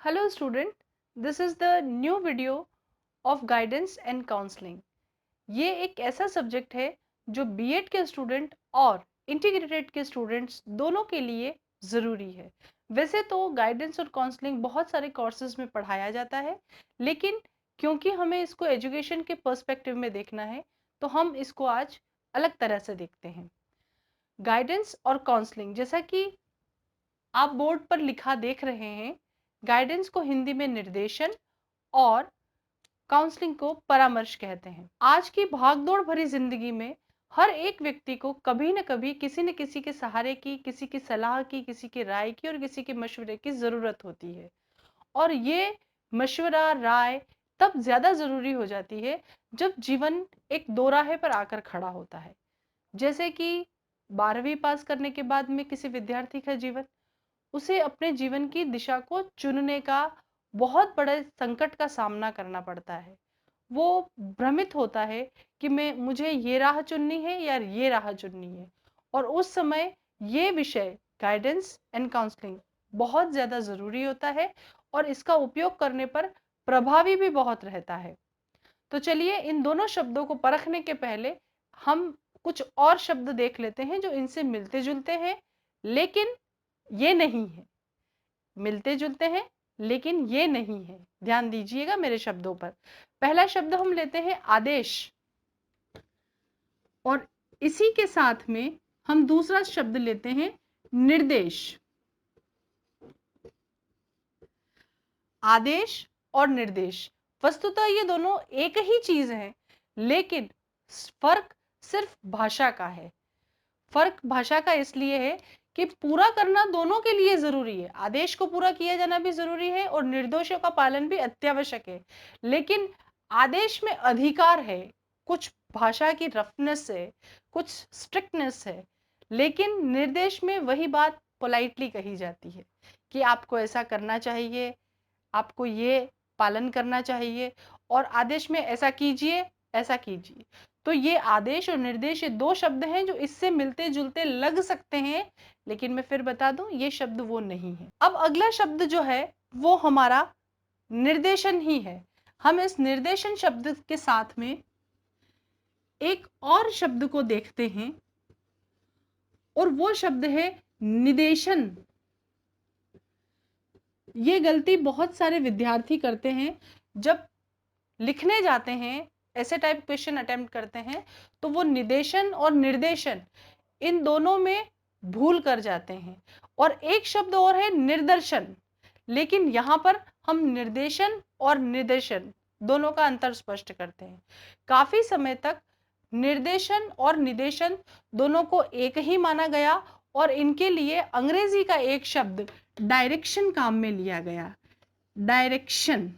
Hello student, this is the new video of guidance and counseling. ये एक ऐसा subject है जो बीएड के स्टूडेंट और इंटीग्रेटेड के स्टूडेंट्स दोनों के लिए ज़रूरी है। वैसे तो गाइडेंस और काउंसलिंग बहुत सारे कोर्सेज में पढ़ाया जाता है, लेकिन क्योंकि हमें इसको एजुकेशन के पर्सपेक्टिव में देखना है, तो हम इसको आज अलग तरह से देखते हैं। गाइडेंस और काउंसलिंग, जैसा कि आप बोर्ड पर लिखा देख रहे हैं, गाइडेंस को हिंदी में निर्देशन और काउंसलिंग को परामर्श कहते हैं। आज की भागदौड़ भरी जिंदगी में हर एक व्यक्ति को कभी न कभी किसी न किसी के सहारे की, किसी की सलाह की, किसी की राय की और किसी के मशवरे की जरूरत होती है। और ये मशवरा, राय तब ज्यादा जरूरी हो जाती है जब जीवन एक दोराहे पर आकर खड़ा होता है। जैसे कि 12वीं पास करने के बाद में किसी विद्यार्थी का जीवन, उसे अपने जीवन की दिशा को चुनने का बहुत बड़े संकट का सामना करना पड़ता है। वो भ्रमित होता है कि मुझे ये राह चुननी है या ये राह चुननी है, और उस समय ये विषय गाइडेंस एंड काउंसलिंग बहुत ज़्यादा ज़रूरी होता है और इसका उपयोग करने पर प्रभावी भी बहुत रहता है। तो चलिए इन दोनों शब्दों को परखने के पहले हम कुछ और शब्द देख लेते हैं जो इनसे मिलते जुलते हैं, लेकिन ये नहीं है। मिलते जुलते हैं लेकिन ये नहीं है। ध्यान दीजिएगा मेरे शब्दों पर। पहला शब्द हम लेते हैं आदेश, और इसी के साथ में हम दूसरा शब्द लेते हैं निर्देश। आदेश और निर्देश, वस्तुतः ये दोनों एक ही चीज है, लेकिन फर्क सिर्फ भाषा का है। फर्क भाषा का इसलिए है कि पूरा करना दोनों के लिए जरूरी है। आदेश को पूरा किया जाना भी जरूरी है और निर्देशों का पालन भी अत्यावश्यक है, लेकिन आदेश में अधिकार है, कुछ भाषा की रफनेस है, कुछ स्ट्रिक्टनेस है, लेकिन निर्देश में वही बात पोलाइटली कही जाती है कि आपको ऐसा करना चाहिए, आपको ये पालन करना चाहिए, और आदेश में ऐसा कीजिए, ऐसा कीजिए। तो ये आदेश और निर्देश, ये दो शब्द हैं जो इससे मिलते जुलते लग सकते हैं, लेकिन मैं फिर बता दूं ये शब्द वो नहीं है। अब अगला शब्द जो है वो हमारा निर्देशन ही है। हम इस निर्देशन शब्द के साथ में एक और शब्द को देखते हैं, और वो शब्द है निदेशन। ये गलती बहुत सारे विद्यार्थी करते हैं। जब लिखने जाते हैं, ऐसे टाइप क्वेश्चन अटेम्प्ट करते हैं, तो वो निदेशन और निर्देशन इन दोनों में भूल कर जाते हैं। और एक शब्द और है निर्दर्शन, लेकिन यहाँ पर हम निर्देशन और निर्देशन दोनों का अंतर स्पष्ट करते हैं। काफी समय तक निर्देशन और निदेशन दोनों को एक ही माना गया, और इनके लिए अंग्रेजी का एक शब्द डायरेक्शन काम में लिया गया। डायरेक्शन,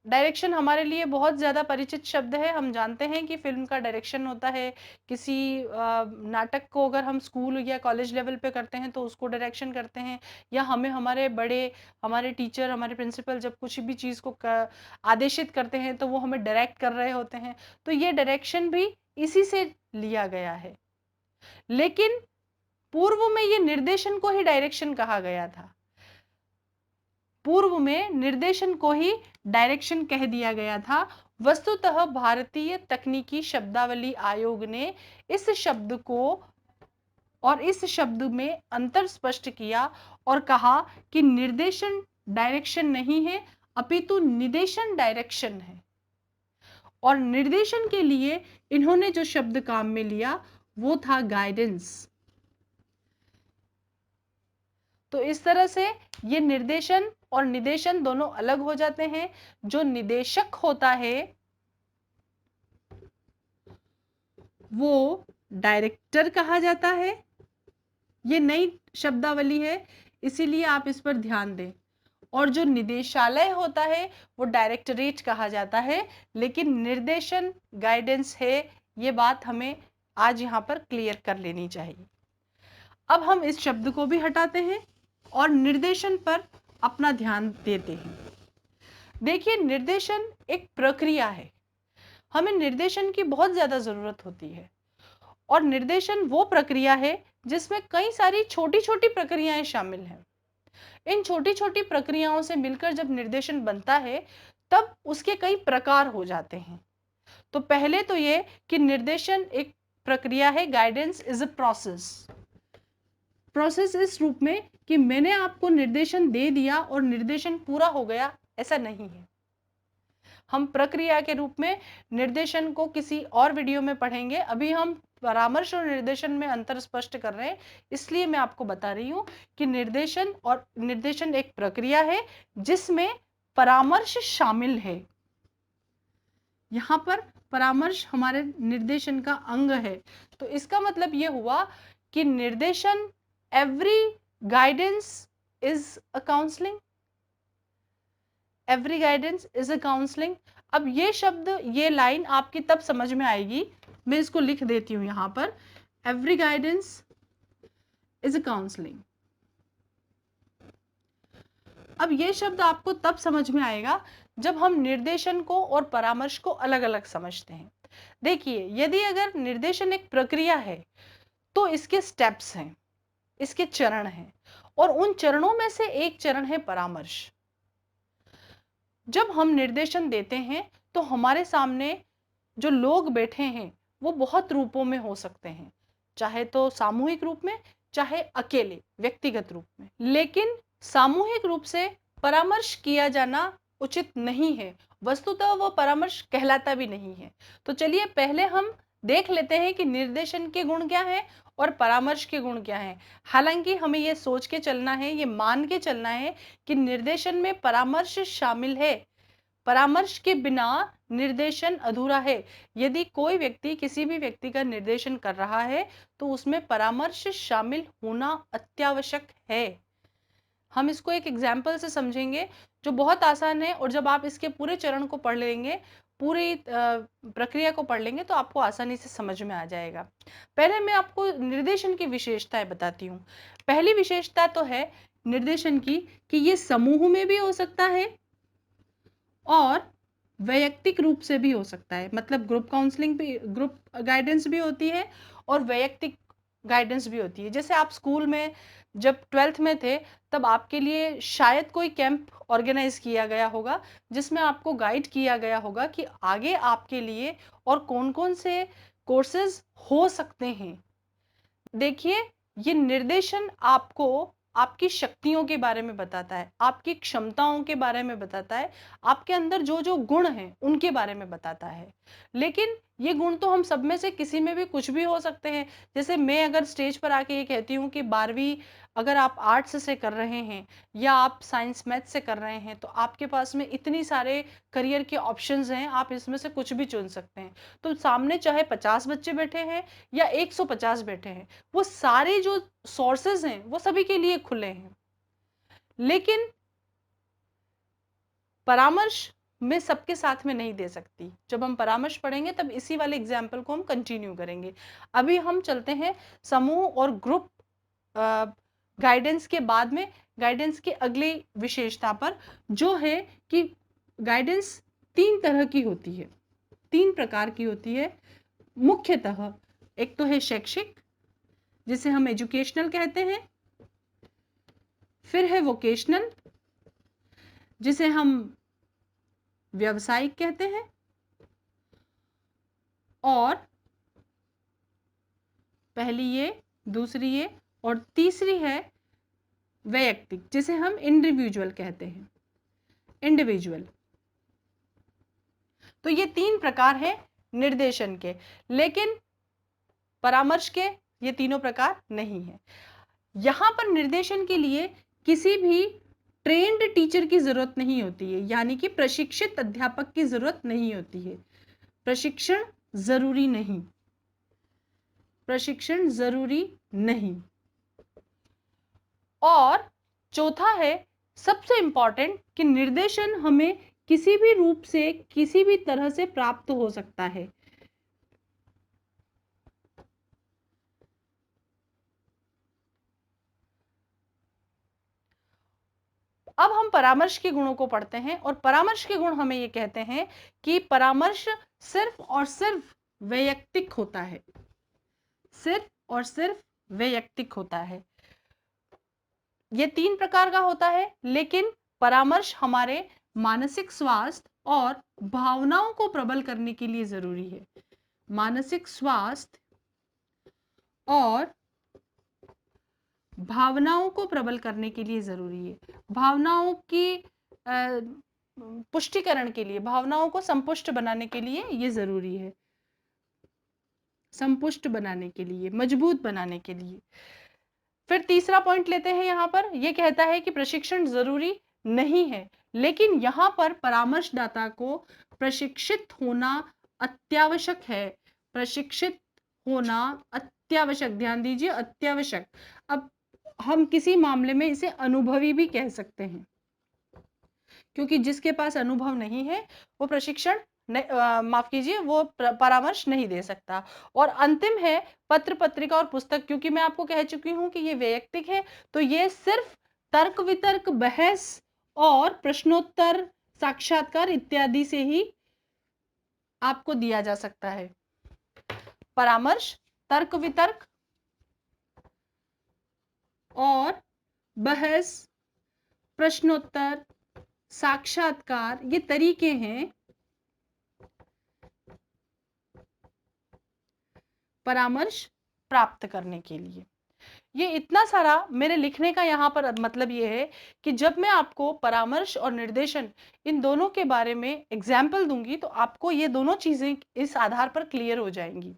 डायरेक्शन हमारे लिए बहुत ज़्यादा परिचित शब्द है। हम जानते हैं कि फिल्म का डायरेक्शन होता है। किसी नाटक को अगर हम स्कूल या कॉलेज लेवल पे करते हैं तो उसको डायरेक्शन करते हैं, या हमें हमारे बड़े, हमारे टीचर, हमारे प्रिंसिपल जब कुछ भी चीज़ को आदेशित करते हैं तो वो हमें डायरेक्ट कर रहे होते हैं। तो ये डायरेक्शन भी इसी से लिया गया है, लेकिन पूर्व में ये निर्देशन को ही डायरेक्शन कहा गया था। पूर्व में निर्देशन को ही डायरेक्शन कह दिया गया था। वस्तुतः भारतीय तकनीकी शब्दावली आयोग ने इस शब्द को और इस शब्द में अंतर स्पष्ट किया और कहा कि निर्देशन डायरेक्शन नहीं है, अपितु निदेशन डायरेक्शन है। और निर्देशन के लिए इन्होंने जो शब्द काम में लिया वो था गाइडेंस। तो इस तरह से ये निर्देशन और निदेशन दोनों अलग हो जाते हैं। जो निदेशक होता है वो डायरेक्टर कहा जाता है। ये नई शब्दावली है, इसीलिए आप इस पर ध्यान दें। और जो निदेशालय होता है वो डायरेक्टरेट कहा जाता है, लेकिन निर्देशन गाइडेंस है। ये बात हमें आज यहाँ पर क्लियर कर लेनी चाहिए। अब हम इस शब्द को भी हटाते हैं और निर्देशन पर अपना ध्यान देते हैं। देखिए, निर्देशन एक प्रक्रिया है। हमें निर्देशन की बहुत ज्यादा जरूरत होती है, और निर्देशन वो प्रक्रिया है जिसमें कई सारी छोटी छोटी प्रक्रियाएं शामिल हैं। इन छोटी छोटी प्रक्रियाओं से मिलकर जब निर्देशन बनता है तब उसके कई प्रकार हो जाते हैं। तो पहले तो ये कि निर्देशन एक प्रक्रिया है, guidance is a process. Process इस रूप में कि मैंने आपको निर्देशन दे दिया और निर्देशन पूरा हो गया, ऐसा नहीं है। हम प्रक्रिया के रूप में निर्देशन को किसी और वीडियो में पढ़ेंगे। अभी हम परामर्श और निर्देशन में अंतर स्पष्ट कर रहे हैं, इसलिए मैं आपको बता रही हूं कि निर्देशन एक प्रक्रिया है जिसमें परामर्श शामिल है। यहां पर परामर्श हमारे निर्देशन का अंग है। तो इसका मतलब यह हुआ कि निर्देशन, every guidance is a counselling, every guidance is a counselling. अब ये शब्द, ये लाइन आपकी तब समझ में आएगी, मैं इसको लिख देती हूं यहां पर, every guidance is a counselling. अब ये शब्द आपको तब समझ में आएगा जब हम निर्देशन को और परामर्श को अलग अलग समझते हैं। देखिए, यदि अगर निर्देशन एक प्रक्रिया है तो इसके स्टेप्स हैं, इसके चरण हैं, और उन चरणों में से एक चरण है परामर्श। जब हम निर्देशन देते हैं तो हमारे सामने जो लोग बैठे हैं वो बहुत रूपों में हो सकते हैं, चाहे तो सामूहिक रूप में, चाहे अकेले व्यक्तिगत रूप में। लेकिन सामूहिक रूप से परामर्श किया जाना उचित नहीं है, वस्तुतः वो परामर्श कहलाता भी नहीं है। तो चलिए पहले हम देख लेते हैं कि निर्देशन के गुण क्या हैं और परामर्श के गुण क्या हैं। हालांकि हमें ये सोच के चलना है, ये मान के चलना है कि निर्देशन में परामर्श शामिल है, परामर्श के बिना निर्देशन अधूरा है। यदि कोई व्यक्ति किसी भी व्यक्ति का निर्देशन कर रहा है तो उसमें परामर्श शामिल होना अत्यावश्यक है। हम इसको एक एग्जाम्पल से समझेंगे जो बहुत आसान है, और जब आप इसके पूरे चरण को पढ़ लेंगे, पूरी प्रक्रिया को पढ़ लेंगे तो आपको आसानी से समझ में आ जाएगा। पहले मैं आपको निर्देशन की विशेषताएं बताती हूँ। पहली विशेषता तो है निर्देशन की कि ये समूह में भी हो सकता है और वैयक्तिक रूप से भी हो सकता है। मतलब ग्रुप काउंसलिंग भी, ग्रुप गाइडेंस भी होती है और वैयक्तिक गाइडेंस भी होती है। जैसे आप स्कूल में जब 12th में थे तब आपके लिए शायद कोई कैंप ऑर्गेनाइज किया गया होगा जिसमें आपको गाइड किया गया होगा कि आगे आपके लिए और कौन कौन से कोर्सेज हो सकते हैं। देखिए, ये निर्देशन आपको आपकी शक्तियों के बारे में बताता है, आपकी क्षमताओं के बारे में बताता है, आपके अंदर जो जो गुण हैं उनके बारे में बताता है। लेकिन ये गुण तो हम सब में से किसी में भी कुछ भी हो सकते हैं। जैसे मैं अगर स्टेज पर आके ये कहती हूँ कि 12वीं अगर आप आर्ट्स से कर रहे हैं या आप साइंस मैथ से कर रहे हैं तो आपके पास में इतनी सारे करियर के ऑप्शंस हैं, आप इसमें से कुछ भी चुन सकते हैं। तो सामने चाहे 50 बच्चे बैठे हैं या 150 बैठे हैं, वो सारे जो सोर्सेज हैं वो सभी के लिए खुले हैं। लेकिन परामर्श मैं सबके साथ में नहीं दे सकती। जब हम परामर्श पढ़ेंगे तब इसी वाले एग्जाम्पल को हम कंटिन्यू करेंगे। अभी हम चलते हैं समूह और ग्रुप गाइडेंस के बाद में गाइडेंस की अगली विशेषता पर, जो है कि गाइडेंस 3 तरह की होती है, 3 प्रकार की होती है मुख्यतः। एक तो है शैक्षिक, जिसे हम एजुकेशनल कहते हैं, फिर है वोकेशनल, जिसे हम व्यावसायिक कहते हैं, और पहली ये, दूसरी ये, और तीसरी है वैयक्तिक, जिसे हम इंडिविजुअल कहते हैं, इंडिविजुअल। तो ये 3 प्रकार है निर्देशन के, लेकिन परामर्श के ये तीनों प्रकार नहीं है। यहां पर निर्देशन के लिए किसी भी ट्रेन्ड टीचर की जरूरत नहीं होती है, यानी कि प्रशिक्षित अध्यापक की जरूरत नहीं होती है। प्रशिक्षण जरूरी नहीं, प्रशिक्षण जरूरी नहीं। और चौथा है सबसे इंपॉर्टेंट कि निर्देशन हमें किसी भी रूप से, किसी भी तरह से प्राप्त हो सकता है। अब हम परामर्श के गुणों को पढ़ते हैं, और परामर्श के गुण हमें ये कहते हैं कि परामर्श सिर्फ और सिर्फ वैयक्तिक होता है, सिर्फ और सिर्फ वैयक्तिक होता है। ये 3 प्रकार का होता है, लेकिन परामर्श हमारे मानसिक स्वास्थ्य और भावनाओं को प्रबल करने के लिए जरूरी है। मानसिक स्वास्थ्य और भावनाओं को प्रबल करने के लिए जरूरी है। भावनाओं की पुष्टिकरण के लिए, भावनाओं को संपुष्ट बनाने के लिए ये जरूरी है, संपुष्ट बनाने के लिए, मजबूत बनाने के लिए। फिर तीसरा पॉइंट लेते हैं यहाँ पर, ये कहता है कि प्रशिक्षण जरूरी नहीं है, लेकिन यहाँ पर परामर्शदाता को प्रशिक्षित होना अत्यावश्यक है। प्रशिक्षित होना अत्यावश्यक, ध्यान दीजिए, अत्यावश्यक। अब हम किसी मामले में इसे अनुभवी भी कह सकते हैं, क्योंकि जिसके पास अनुभव नहीं है वो प्रशिक्षण माफ कीजिए, वो परामर्श नहीं दे सकता। और अंतिम है पत्र पत्रिका और पुस्तक, क्योंकि मैं आपको कह चुकी हूं कि ये वैयक्तिक है, तो ये सिर्फ तर्क वितर्क, बहस और प्रश्नोत्तर, साक्षात्कार इत्यादि से ही आपको दिया जा सकता है। परामर्श तर्क वितर्क और बहस, प्रश्नोत्तर, साक्षात्कार, ये तरीके हैं परामर्श प्राप्त करने के लिए। ये इतना सारा मेरे लिखने का यहाँ पर मतलब ये है कि जब मैं आपको परामर्श और निर्देशन इन दोनों के बारे में एग्जाम्पल दूंगी, तो आपको ये दोनों चीजें इस आधार पर क्लियर हो जाएंगी।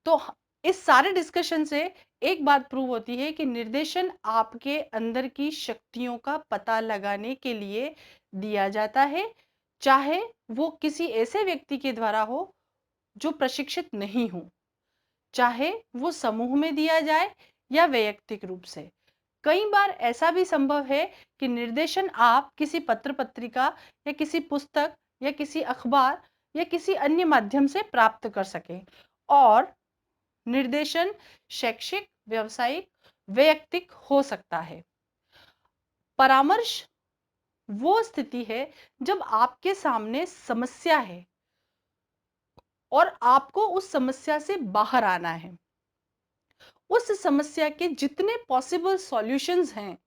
तो इस सारे डिस्कशन से एक बात प्रूव होती है कि निर्देशन आपके अंदर की शक्तियों का पता लगाने के लिए दिया जाता है, चाहे वो किसी ऐसे व्यक्ति के द्वारा हो जो प्रशिक्षित नहीं हो, चाहे वो समूह में दिया जाए या वैयक्तिक रूप से। कई बार ऐसा भी संभव है कि निर्देशन आप किसी पत्र पत्रिका या किसी पुस्तक या किसी अखबार या किसी अन्य माध्यम से प्राप्त कर सकें। और निर्देशन शैक्षिक, व्यावसायिक, वैयक्तिक हो सकता है। परामर्श वो स्थिति है जब आपके सामने समस्या है और आपको उस समस्या से बाहर आना है। उस समस्या के जितने पॉसिबल सॉल्यूशंस हैं,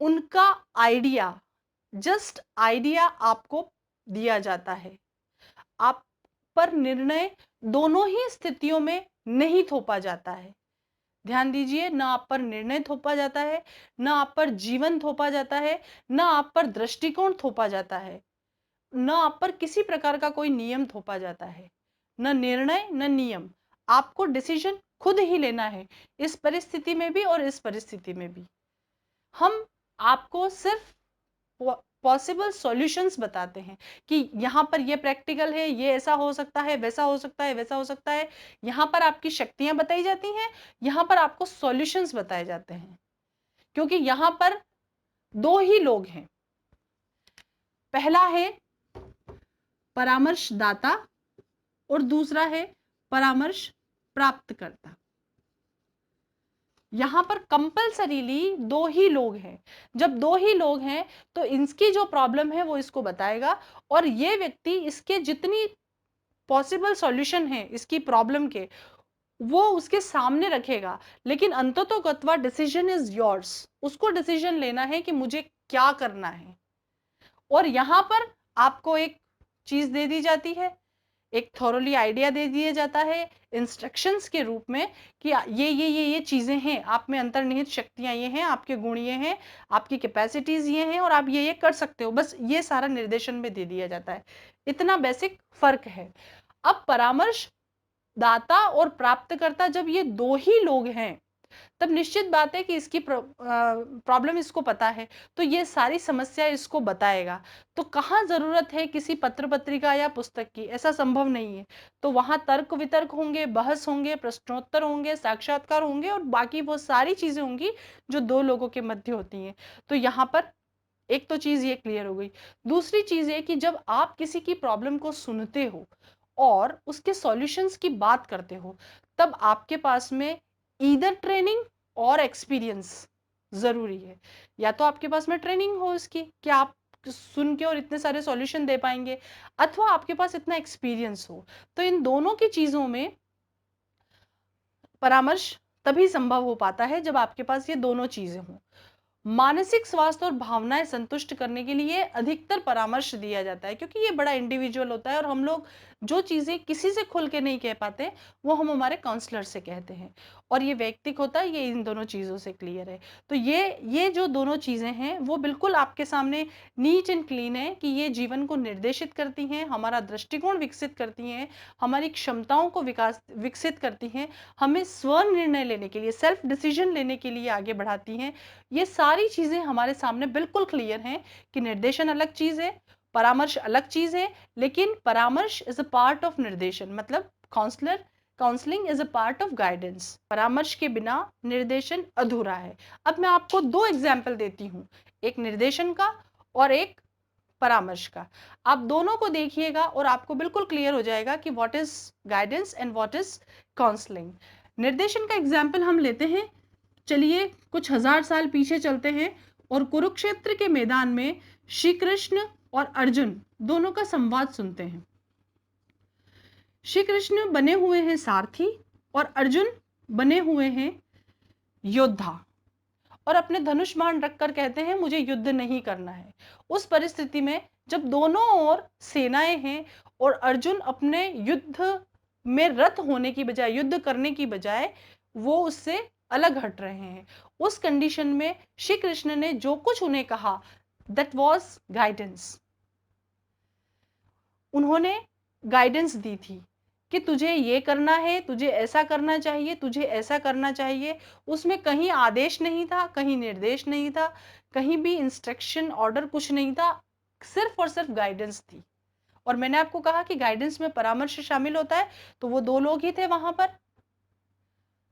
उनका आइडिया, जस्ट आइडिया आपको दिया जाता है। आप पर निर्णय दोनों ही स्थितियों में नहीं थोपा जाता है। ध्यान दीजिए, ना आप पर निर्णय थोपा जाता है, ना आप पर जीवन थोपा जाता है, ना आप पर दृष्टिकोण थोपा जाता है, ना आप पर किसी प्रकार का कोई नियम थोपा जाता है। न निर्णय न नियम, आपको डिसीजन खुद ही लेना है, इस परिस्थिति में भी और इस परिस्थिति में भी। हम आपको सिर्फ पॉसिबल सॉल्यूशंस बताते हैं कि यहाँ पर ये प्रैक्टिकल है, ये ऐसा हो सकता है, वैसा हो सकता है, वैसा हो सकता है। यहाँ पर आपकी शक्तियां बताई जाती हैं, यहाँ पर आपको सॉल्यूशंस बताए जाते हैं, क्योंकि यहाँ पर दो ही लोग हैं। पहला है परामर्शदाता और दूसरा है परामर्श प्राप्तकर्ता। यहां पर कंपल्सरीली दो ही लोग हैं। जब दो ही लोग हैं तो इसकी जो प्रॉब्लम है वो इसको बताएगा, और ये व्यक्ति इसके जितनी पॉसिबल सॉल्यूशन है इसकी प्रॉब्लम के, वो उसके सामने रखेगा। लेकिन अंततोगत्वा डिसीजन इज योर्स। उसको डिसीजन लेना है कि मुझे क्या करना है। और यहां पर आपको एक चीज दे दी जाती है, एक थॉरली आइडिया दे दिया जाता है इंस्ट्रक्शंस के रूप में कि ये चीजें हैं, आप में अंतर्निहित शक्तियां ये हैं, आपके गुण ये हैं, आपकी कैपेसिटीज ये हैं, और आप ये कर सकते हो। बस ये सारा निर्देशन में दे दिया जाता है। इतना बेसिक फर्क है। अब परामर्श दाता और प्राप्तकर्ता जब ये दो ही लोग हैं, तब निश्चित बात है कि इसकी प्रॉब्लम इसको पता है, तो ये सारी समस्या इसको बताएगा। तो कहाँ जरूरत है किसी पत्र पत्रिका या पुस्तक की? ऐसा संभव नहीं है। तो वहां तर्क वितर्क होंगे, बहस होंगे, प्रश्नोत्तर होंगे, साक्षात्कार होंगे, और बाकी वो सारी चीजें होंगी जो दो लोगों के मध्य होती हैं। तो यहाँ पर एक तो चीज ये क्लियर हो गई। दूसरी चीज है कि जब आप किसी की प्रॉब्लम को सुनते हो और उसके सॉल्यूशंस की बात करते हो, तब आपके पास में ईदर ट्रेनिंग और एक्सपीरियंस जरूरी है। या तो आपके पास में ट्रेनिंग हो इसकी कि आप सुन के और इतने सारे सॉल्यूशन दे पाएंगे, अथवा आपके पास इतना एक्सपीरियंस हो। तो इन दोनों की चीजों में परामर्श तभी संभव हो पाता है जब आपके पास ये दोनों चीजें हों। मानसिक स्वास्थ्य और भावनाएं संतुष्ट करने के लिए अधिकतर परामर्श दिया जाता है, क्योंकि ये बड़ा इंडिविजुअल होता है और हम लोग जो चीजें किसी से खुल के नहीं कह पाते वो हम हमारे काउंसलर से कहते हैं, और ये वैयक्तिक होता है, ये इन दोनों चीजों से क्लियर है। तो ये जो दोनों चीजें हैं वो बिल्कुल आपके सामने नीट एंड क्लीन है कि ये जीवन को निर्देशित करती हैं, हमारा दृष्टिकोण विकसित करती हैं, हमारी क्षमताओं को विकसित करती हैं, हमें स्व निर्णय लेने के लिए, सेल्फ डिसीजन लेने के लिए आगे बढ़ाती हैं। ये सारी चीजें हमारे सामने बिल्कुल क्लियर हैं कि निर्देशन अलग चीज है, परामर्श अलग चीज है, लेकिन परामर्श इज अ पार्ट ऑफ निर्देशन, मतलब counselling is a part of guidance. परामर्श के बिना निर्देशन अधूरा है। अब मैं आपको दो एग्जाम्पल देती हूँ, एक निर्देशन का और एक परामर्श का। आप दोनों को देखिएगा और आपको बिल्कुल क्लियर हो जाएगा कि what is guidance and what is counselling. निर्देशन का एग्जाम्पल हम लेते हैं, चलिए कुछ हजार साल पीछे चलते हैं और कुरुक्षेत्र के मैदान में श्री कृष्ण और अर्जुन दोनों का संवाद सुनते हैं। श्री कृष्ण बने हुए हैं सारथी और अर्जुन बने हुए हैं योद्धा, और अपने धनुष बाण रखकर कहते हैं मुझे युद्ध नहीं करना है। उस परिस्थिति में जब दोनों ओर सेनाएं हैं और अर्जुन अपने युद्ध में रत होने की बजाय, युद्ध करने की बजाय वो उससे अलग हट रहे हैं, उस कंडीशन में श्री कृष्ण ने जो कुछ उन्हें कहा दैट वाज गाइडेंस। उन्होंने गाइडेंस दी थी कि तुझे ये करना है, तुझे ऐसा करना चाहिए, तुझे ऐसा करना चाहिए। उसमें कहीं आदेश नहीं था, कहीं निर्देश नहीं था, कहीं भी इंस्ट्रक्शन ऑर्डर कुछ नहीं था, सिर्फ और सिर्फ गाइडेंस थी। और मैंने आपको कहा कि गाइडेंस में परामर्श शामिल होता है, तो वो दो लोग ही थे वहां पर,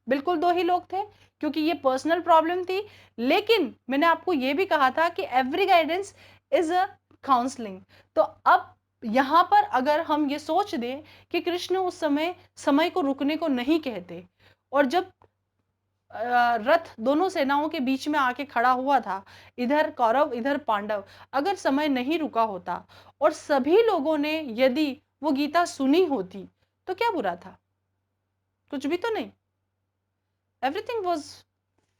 बिल्कुल दो ही लोग थे, क्योंकि ये पर्सनल प्रॉब्लम थी। लेकिन मैंने आपको ये भी कहा था कि every guidance is a counselling. तो अब यहां पर अगर हम ये सोच दें कि कृष्ण उस समय को रुकने को नहीं कहते, और जब रथ दोनों सेनाओं के बीच में आके खड़ा हुआ था, इधर कौरव इधर पांडव, अगर समय नहीं रुका होता और सभी लोगों ने यदि वो गीता सुनी होती तो क्या बुरा था? कुछ भी तो नहीं। Everything was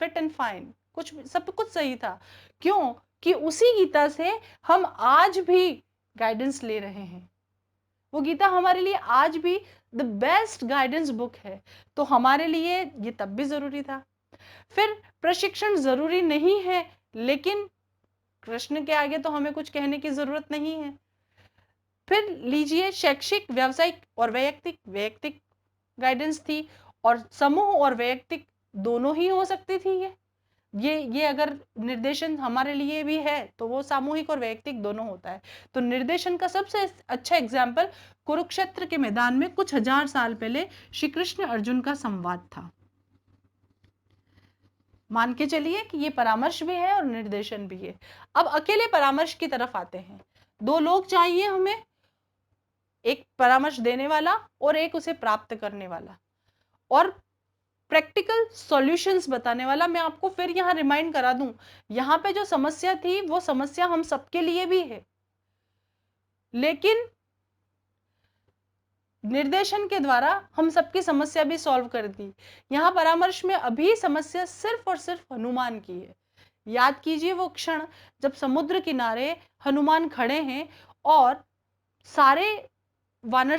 fit and fine, कुछ सब कुछ सही था। क्यों? कि उसी गीता से हम आज भी गाइडेंस ले रहे हैं। वो गीता हमारे लिए आज भी द बेस्ट गाइडेंस बुक है, तो हमारे लिए ये तब भी जरूरी था। फिर प्रशिक्षण जरूरी नहीं है, लेकिन कृष्ण के आगे तो हमें कुछ कहने की जरूरत नहीं है। फिर लीजिए शैक्षिक, व्यावसायिक और वैयक्तिक। वैयक्तिक गाइडेंस थी, और समूह और वैयक्तिक दोनों ही हो सकती थी। ये अगर निर्देशन हमारे लिए भी है तो वो सामूहिक और वैयक्तिक दोनों होता है। तो निर्देशन का सबसे अच्छा एग्जाम्पल कुरुक्षेत्र के मैदान में कुछ हजार साल पहले श्री कृष्ण अर्जुन का संवाद था। मान के चलिए कि ये परामर्श भी है और निर्देशन भी है। अब अकेले परामर्श की तरफ आते हैं। दो लोग चाहिए हमें, एक परामर्श देने वाला और एक उसे प्राप्त करने वाला, और प्रैक्टिकल सॉल्यूशंस बताने वाला। मैं आपको फिर यहाँ रिमाइंड करा दूं, यहाँ पे जो समस्या थी वो समस्या हम सबके लिए भी है, लेकिन निर्देशन के द्वारा हम सबकी समस्या भी सॉल्व कर दी। यहाँ परामर्श में अभी समस्या सिर्फ और सिर्फ हनुमान की है। याद कीजिए वो क्षण जब समुद्र किनारे हनुमान खड़े हैं और सारी वानर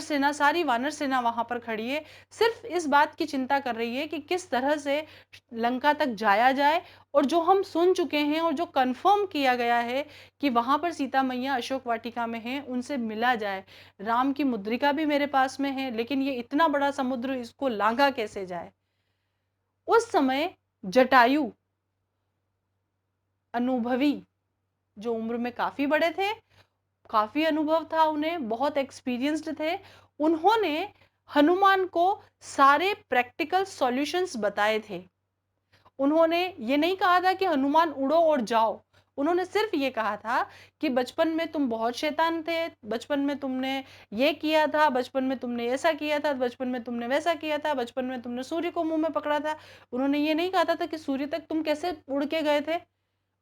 सेना वहां पर खड़ी है, सिर्फ इस बात की चिंता कर रही है कि किस तरह से लंका तक जाया जाए, और जो हम सुन चुके हैं और जो कंफर्म किया गया है कि वहां पर सीता मैया अशोक वाटिका में हैं, उनसे मिला जाए। राम की मुद्रिका भी मेरे पास में है, लेकिन ये इतना बड़ा समुद्र, इसको लांघा कैसे जाए? उस समय जटायु अनुभवी, जो उम्र में काफी बड़े थे, काफी अनुभव था उन्हें, बहुत एक्सपीरियंस्ड थे, उन्होंने हनुमान को सारे प्रैक्टिकल सॉल्यूशंस बताए थे। उन्होंने ये नहीं कहा था कि हनुमान उड़ो और जाओ, उन्होंने सिर्फ ये कहा था कि बचपन में तुम बहुत शैतान थे, बचपन में तुमने ये किया था, बचपन में तुमने ऐसा किया था, बचपन में तुमने वैसा किया था, बचपन में तुमने सूर्य को मुंह में पकड़ा था। उन्होंने ये नहीं कहा था कि सूर्य तक तुम कैसे उड़ के गए थे।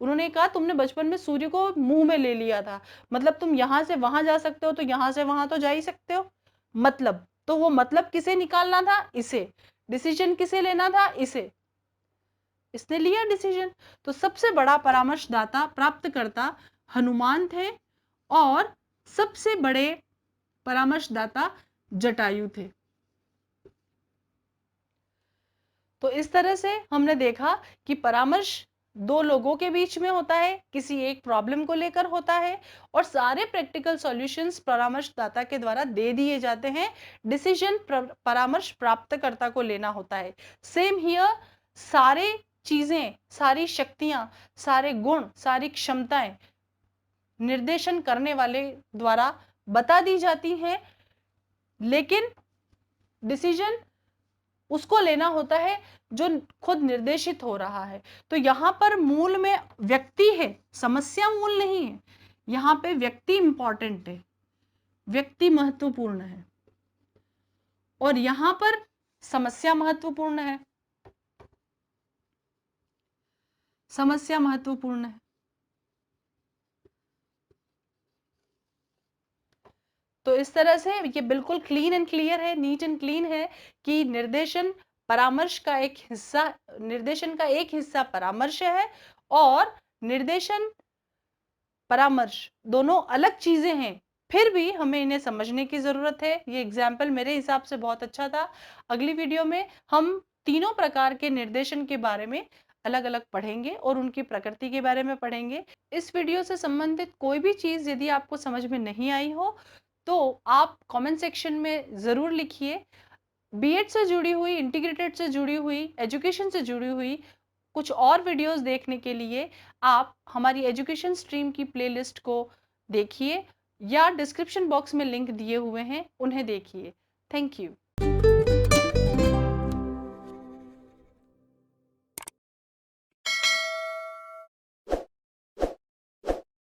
उन्होंने कहा तुमने बचपन में सूर्य को मुंह में ले लिया था, मतलब तुम यहां से वहां जा सकते हो, तो यहां से वहां तो जा ही सकते हो। मतलब, तो वो मतलब किसे निकालना था? इसे। डिसीजन किसे लेना था? इसे। इसने लिया डिसीजन। तो सबसे बड़ा परामर्शदाता प्राप्तकर्ता हनुमान थे और सबसे बड़े परामर्शदाता जटायु थे। तो इस तरह से हमने देखा कि परामर्श दो लोगों के बीच में होता है, किसी एक प्रॉब्लम को लेकर होता है और सारे प्रैक्टिकल सॉल्यूशंस परामर्शदाता के द्वारा दे दिए जाते हैं। डिसीजन परामर्श प्राप्तकर्ता को लेना होता है। सेम हियर, सारे चीजें, सारी शक्तियां, सारे गुण, सारी क्षमताएं निर्देशन करने वाले द्वारा बता दी जाती हैं, लेकिन डिसीजन उसको लेना होता है जो खुद निर्देशित हो रहा है। तो यहां पर मूल में व्यक्ति है, समस्या मूल नहीं है। यहां पे व्यक्ति इंपॉर्टेंट है, व्यक्ति महत्वपूर्ण है और यहां पर समस्या महत्वपूर्ण है, समस्या महत्वपूर्ण है। तो इस तरह से ये बिल्कुल क्लीन एंड क्लियर है, नीट एंड क्लीन है कि निर्देशन का एक हिस्सा परामर्श है और निर्देशन परामर्श दोनों अलग चीजें हैं। फिर भी हमें इन्हें समझने की जरूरत है। ये एग्जाम्पल मेरे हिसाब से बहुत अच्छा था। अगली वीडियो में हम तीनों प्रकार के निर्देशन के बारे में अलग अलग पढ़ेंगे और उनकी प्रकृति के बारे में पढ़ेंगे। इस वीडियो से संबंधित कोई भी चीज यदि आपको समझ में नहीं आई हो तो आप कमेंट सेक्शन में जरूर लिखिए। बीएड से जुड़ी हुई, इंटीग्रेटेड से जुड़ी हुई, एजुकेशन से जुड़ी हुई कुछ और वीडियोस देखने के लिए आप हमारी एजुकेशन स्ट्रीम की प्लेलिस्ट को देखिए या डिस्क्रिप्शन बॉक्स में लिंक दिए हुए हैं, उन्हें देखिए। Thank you.